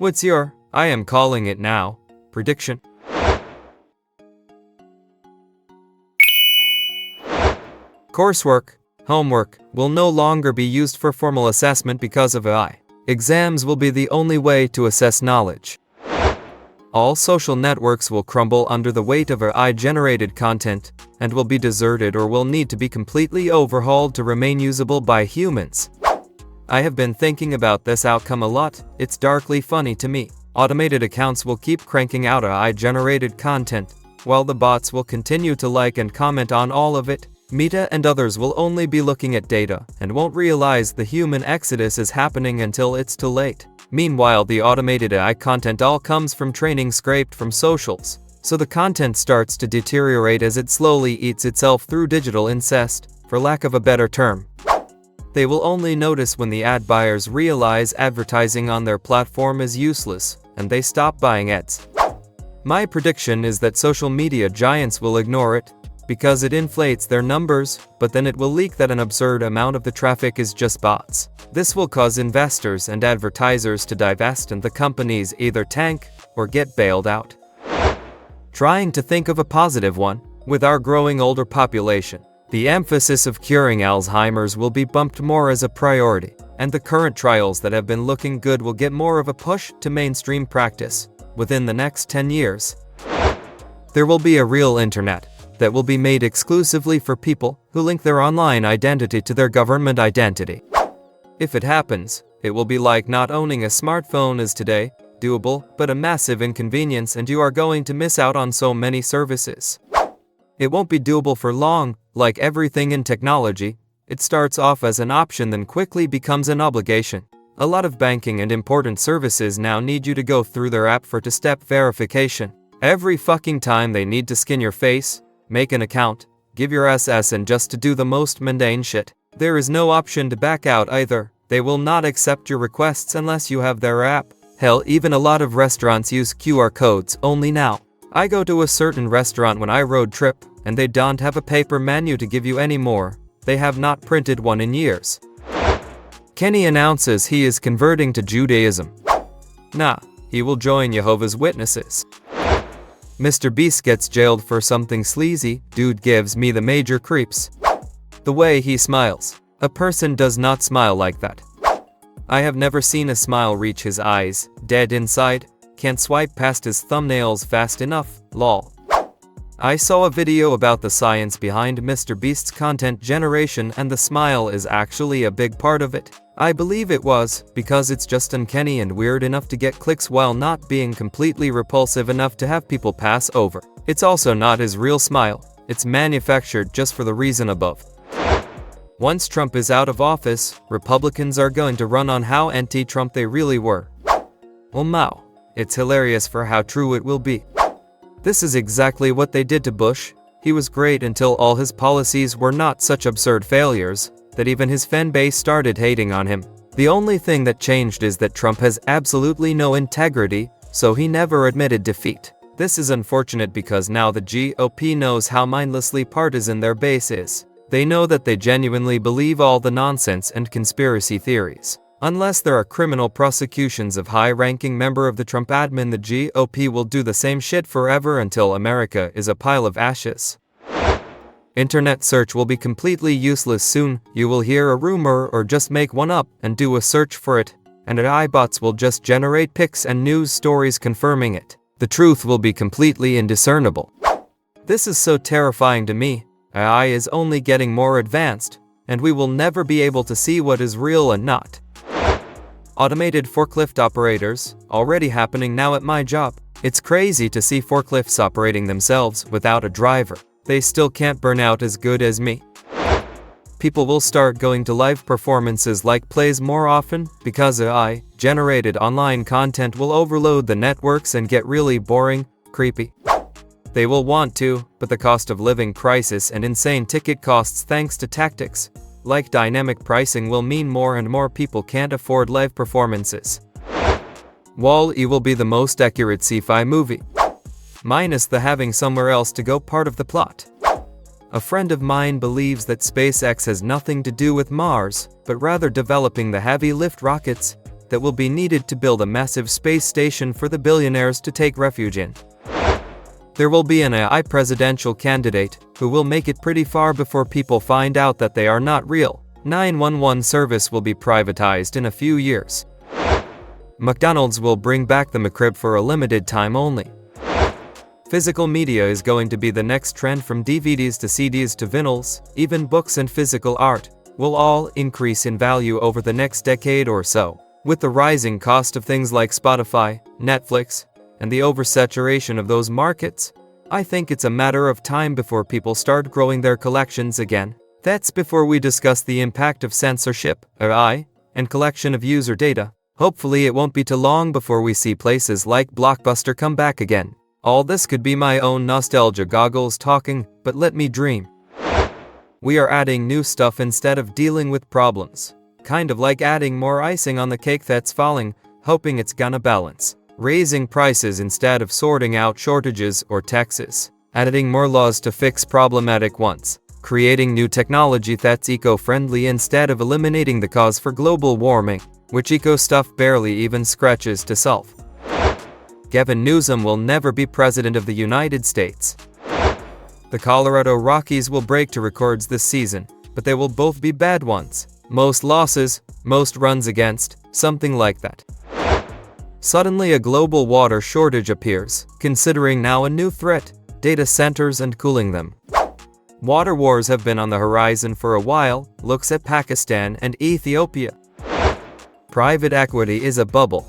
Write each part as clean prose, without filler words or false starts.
What's your, I am calling it now, prediction? Coursework, homework, will no longer be used for formal assessment because of AI. Exams will be the only way to assess knowledge. All social networks will crumble under the weight of AI-generated content, and will be deserted or will need to be completely overhauled to remain usable by humans. I have been thinking about this outcome a lot. It's darkly funny to me. Automated accounts will keep cranking out AI-generated content, while the bots will continue to like and comment on all of it. Meta and others will only be looking at data and won't realize the human exodus is happening until it's too late. Meanwhile, the automated AI content all comes from training scraped from socials, so the content starts to deteriorate as it slowly eats itself through digital incest, for lack of a better term. They will only notice when the ad buyers realize advertising on their platform is useless, and they stop buying ads. My prediction is that social media giants will ignore it, because it inflates their numbers, but then it will leak that an absurd amount of the traffic is just bots. This will cause investors and advertisers to divest and the companies either tank or get bailed out. Trying to think of a positive one, with our growing older population, the emphasis of curing Alzheimer's will be bumped more as a priority, and the current trials that have been looking good will get more of a push to mainstream practice within the next 10 years. There will be a real internet that will be made exclusively for people who link their online identity to their government identity. If it happens, it will be like not owning a smartphone is today, doable, but a massive inconvenience, and you are going to miss out on so many services. It won't be doable for long. Like everything in technology, it starts off as an option then quickly becomes an obligation. A lot of banking and important services now need you to go through their app for two-step verification. Every fucking time they need to scan your face, make an account, give your SSN just to do the most mundane shit. There is no option to back out either. They will not accept your requests unless you have their app. Hell, even a lot of restaurants use QR codes only now. I go to a certain restaurant when I road trip, and they don't have a paper menu to give you anymore. They have not printed one in years. Kenny announces he is converting to Judaism. Nah, he will join Jehovah's Witnesses. Mr. Beast gets jailed for something sleazy. Dude gives me the major creeps. The way he smiles. A person does not smile like that. I have never seen a smile reach his eyes. Dead inside. Can't swipe past his thumbnails fast enough. Lol. I saw a video about the science behind Mr. Beast's content generation, and the smile is actually a big part of it. I believe it was, because it's just uncanny and weird enough to get clicks while not being completely repulsive enough to have people pass over. It's also not his real smile. It's manufactured just for the reason above. Once Trump is out of office, Republicans are going to run on how anti-Trump they really were. Well, Mao. It's hilarious for how true it will be. This is exactly what they did to Bush. He was great until all his policies were not such absurd failures that even his fan base started hating on him. The only thing that changed is that Trump has absolutely no integrity, so he never admitted defeat. This is unfortunate because now the GOP knows how mindlessly partisan their base is. They know that they genuinely believe all the nonsense and conspiracy theories. Unless there are criminal prosecutions of high-ranking member of the Trump admin, the GOP will do the same shit forever until America is a pile of ashes. Internet search will be completely useless soon. You will hear a rumor or just make one up and do a search for it, and AI bots will just generate pics and news stories confirming it. The truth will be completely indiscernible. This is so terrifying to me. AI is only getting more advanced, and we will never be able to see what is real and not. Automated forklift operators, already happening now at my job. It's crazy to see forklifts operating themselves without a driver. They still can't burn out as good as me. People will start going to live performances like plays more often, because AI-generated online content will overload the networks and get really boring, creepy. They will want to, but the cost of living crisis and insane ticket costs thanks to tactics like dynamic pricing will mean more and more people can't afford live performances. Wall-E will be the most accurate sci-fi movie, minus the having somewhere else to go part of the plot. A friend of mine believes that SpaceX has nothing to do with Mars, but rather developing the heavy lift rockets. that will be needed to build a massive space station for the billionaires to take refuge in. There will be an AI presidential candidate who will make it pretty far before people find out that they are not real. 911 service will be privatized in a few years. McDonald's will bring back the McRib for a limited time only. Physical media is going to be the next trend, from DVDs to CDs to vinyls. Even books and physical art will all increase in value over the next decade or so. With the rising cost of things like Spotify, Netflix, and the oversaturation of those markets, I think it's a matter of time before people start growing their collections again. That's before we discuss the impact of censorship, AI, and collection of user data. Hopefully it won't be too long before we see places like Blockbuster come back again. All this could be my own nostalgia goggles talking, but let me dream. We are adding new stuff instead of dealing with problems. Kind of like adding more icing on the cake that's falling, hoping it's gonna balance. Raising prices instead of sorting out shortages or taxes. Adding more laws to fix problematic ones. Creating new technology that's eco-friendly instead of eliminating the cause for global warming, which eco stuff barely even scratches to solve. Gavin Newsom will never be president of the United States. The Colorado Rockies will break two records this season, but they will both be bad ones. Most losses, most runs against, something like that. Suddenly a global water shortage appears, considering now a new threat: data centers and cooling them. Water wars have been on the horizon for a while. Looks at Pakistan and Ethiopia. Private equity is a bubble.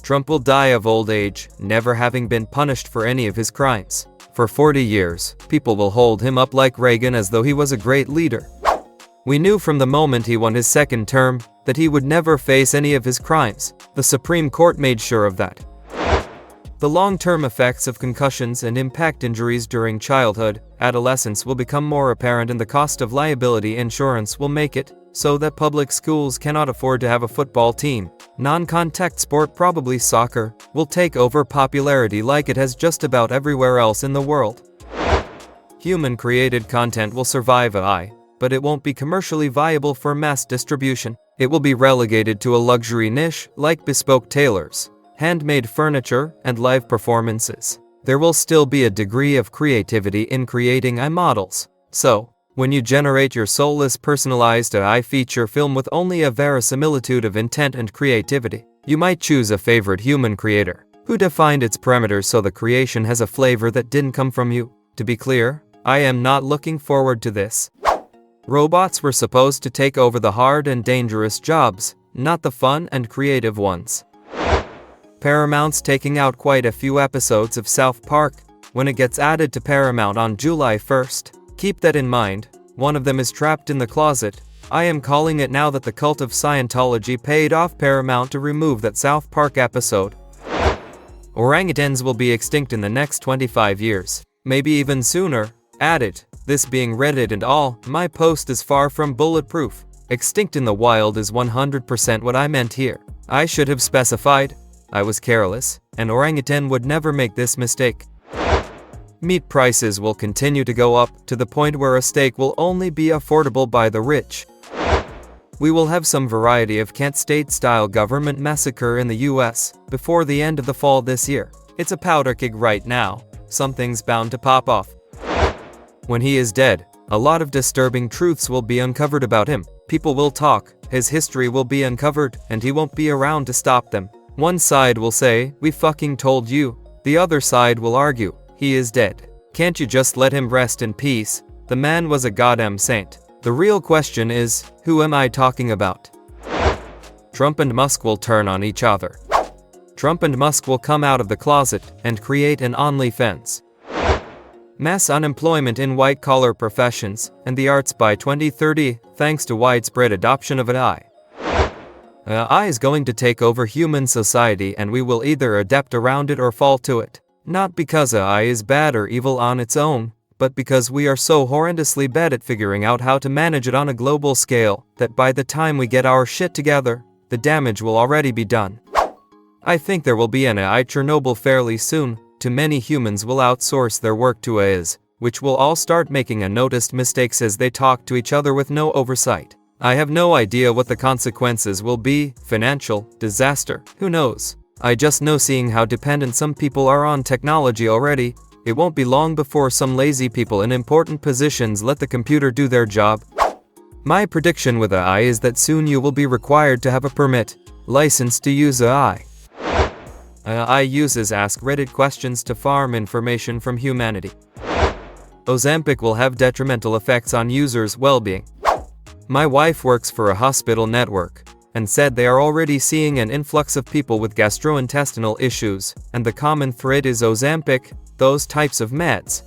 Trump will die of old age, never having been punished for any of his crimes. For 40 years, people will hold him up like Reagan as though he was a great leader. We knew from the moment he won his second term that he would never face any of his crimes. The Supreme Court made sure of that. The long-term effects of concussions and impact injuries during childhood, adolescence will become more apparent, and the cost of liability insurance will make it so that public schools cannot afford to have a football team. Non-contact sport, probably soccer, will take over popularity like it has just about everywhere else in the world. Human-created content will survive AI, but it won't be commercially viable for mass distribution. It will be relegated to a luxury niche like bespoke tailors, handmade furniture, and live performances. There will still be a degree of creativity in creating AI models. So, when you generate your soulless personalized AI feature film with only a verisimilitude of intent and creativity, you might choose a favorite human creator who defined its parameters so the creation has a flavor that didn't come from you. To be clear, I am not looking forward to this. Robots were supposed to take over the hard and dangerous jobs, not the fun and creative ones. Paramount's taking out quite a few episodes of South Park when it gets added to Paramount on July 1st. Keep that in mind. One of them is trapped in the closet. I am calling it now that the cult of Scientology paid off Paramount to remove that South Park episode. Orangutans will be extinct in the next 25 years, maybe even sooner. Added, this being Reddit and all, my post is far from bulletproof. Extinct in the wild is 100% what I meant here. I should have specified. I was careless. An orangutan would never make this mistake. Meat prices will continue to go up, to the point where a steak will only be affordable by the rich. We will have some variety of Kent State-style government massacre in the US before the end of the fall this year. It's a powder keg right now. Something's bound to pop off. When he is dead, a lot of disturbing truths will be uncovered about him. People will talk, his history will be uncovered, and he won't be around to stop them. One side will say, "We fucking told you." The other side will argue, "He is dead. Can't you just let him rest in peace? The man was a goddamn saint." The real question is, who am I talking about? Trump and Musk will turn on each other. Trump and Musk will come out of the closet and create an OnlyFans. Mass unemployment in white-collar professions and the arts by 2030, thanks to widespread adoption of AI. AI is going to take over human society, and we will either adapt around it or fall to it. Not because AI is bad or evil on its own, but because we are so horrendously bad at figuring out how to manage it on a global scale that by the time we get our shit together, the damage will already be done. I think there will be an AI Chernobyl fairly soon. Too many humans will outsource their work to AIs, which will all start making unnoticed mistakes as they talk to each other with no oversight. I have no idea what the consequences will be. Financial disaster, who knows? I just know, seeing how dependent some people are on technology already, it won't be long before some lazy people in important positions let the computer do their job. My prediction with AI is that soon you will be required to have a permit, license to use AI. AI uses askreddit questions to farm information from humanity. Ozempic will have detrimental effects on users' well-being. My wife works for a hospital network and said they are already seeing an influx of people with gastrointestinal issues, and the common thread is Ozempic, those types of meds.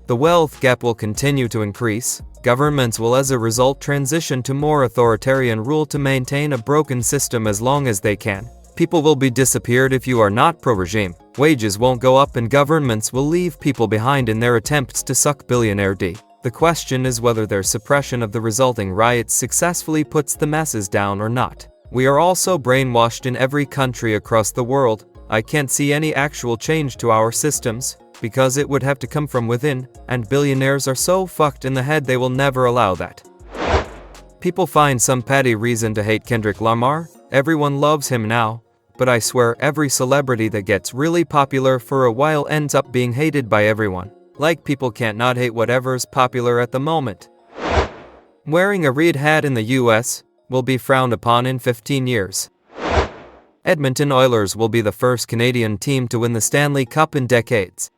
The wealth gap will continue to increase. Governments will as a result transition to more authoritarian rule to maintain a broken system as long as they can. People will be disappeared if you are not pro-regime. Wages won't go up and governments will leave people behind in their attempts to suck billionaire D. The question is whether their suppression of the resulting riots successfully puts the masses down or not. We are also brainwashed in every country across the world. I can't see any actual change to our systems, because it would have to come from within, and billionaires are so fucked in the head they will never allow that. People find some petty reason to hate Kendrick Lamar. Everyone loves him now, but I swear every celebrity that gets really popular for a while ends up being hated by everyone. Like, people can't not hate whatever's popular at the moment. Wearing a red hat in the US will be frowned upon in 15 years. Edmonton Oilers will be the first Canadian team to win the Stanley Cup in decades.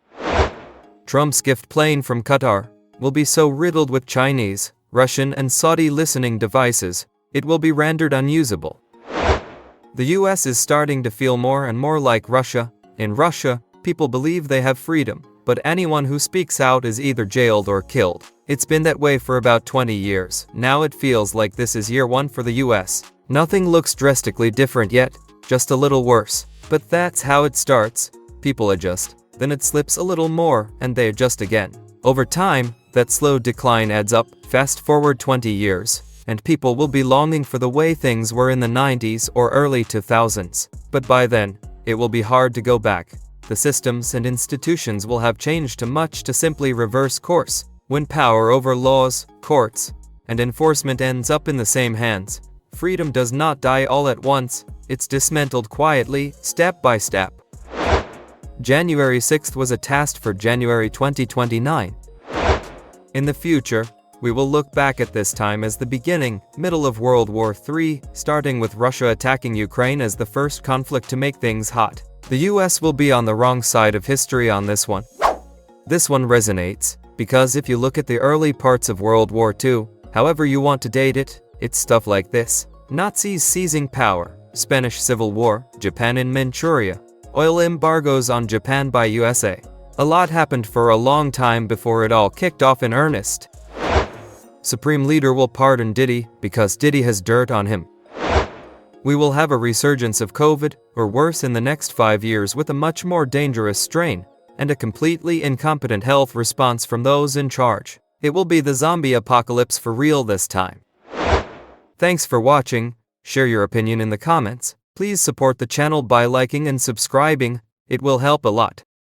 Trump's gift plane from Qatar will be so riddled with Chinese, Russian, and Saudi listening devices, it will be rendered unusable. The US is starting to feel more and more like Russia. In Russia, people believe they have freedom, but anyone who speaks out is either jailed or killed. It's been that way for about 20 years. Now it feels like this is year one for the US. Nothing looks drastically different yet, just a little worse. But that's how it starts. People adjust, then it slips a little more, and they adjust again. Over time, that slow decline adds up. Fast forward 20 years, and people will be longing for the way things were in the 90s or early 2000s. But by then, it will be hard to go back. The systems and institutions will have changed too much to simply reverse course. When power over laws, courts, and enforcement ends up in the same hands, freedom does not die all at once. It's dismantled quietly, step by step. January 6th was a task for January 2029. In the future, we will look back at this time as the beginning, middle of World War III, starting with Russia attacking Ukraine as the first conflict to make things hot. The US will be on the wrong side of history on this one. This one resonates, because if you look at the early parts of World War II, however you want to date it, it's stuff like this. Nazis seizing power, Spanish Civil War, Japan in Manchuria, oil embargoes on Japan by USA. A lot happened for a long time before it all kicked off in earnest. Supreme Leader will pardon Diddy because Diddy has dirt on him. We will have a resurgence of COVID, or worse, in the next 5 years with a much more dangerous strain, and a completely incompetent health response from those in charge. It will be the zombie apocalypse for real this time. Thanks for watching. Share your opinion in the comments. Please support the channel by liking and subscribing. It will help a lot.